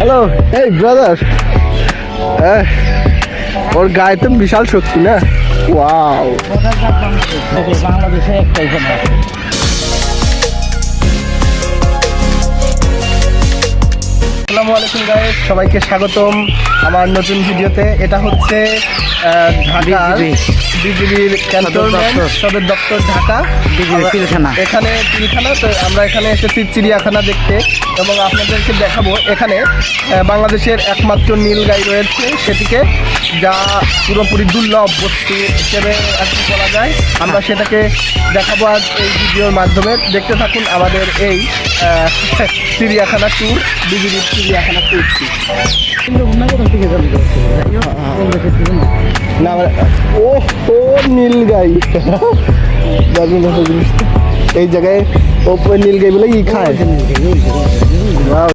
Hello, এই brother, ওর গায়ে তো বিশাল শক্তি না? ওয়াও, বাংলাদেশে একটাই ফোন আছে। আসসালামু আলাইকুম গাইস, সবাইকে স্বাগতম আমার নতুন ভিডিওতে। এটা হচ্ছে ঢাকার বিজিবির ক্যান্টনমেন্ট সদর দপ্তর, ঢাকা পিলখানা। এখানে পিলখানা। তো আমরা এখানে এসেছি চিড়িয়াখানা দেখতে এবং আপনাদেরকে দেখাবো এখানে বাংলাদেশের একমাত্র নীলগাই রয়েছে, সেটিকে, যা পুরোপুরি দুর্লভ বস্তু হিসেবে আর কি বলা যায়। আমরা সেটাকে দেখাবো আজ এই ভিডিওর মাধ্যমে। দেখতে থাকুন আমাদের এই চিড়িয়াখানা ট্যুর, বিজিবির চিড়িয়াখানা ট্যুরটি। না ও ও নীলগাই এই জায়গায় ও নীলগাই বলে ই খায়।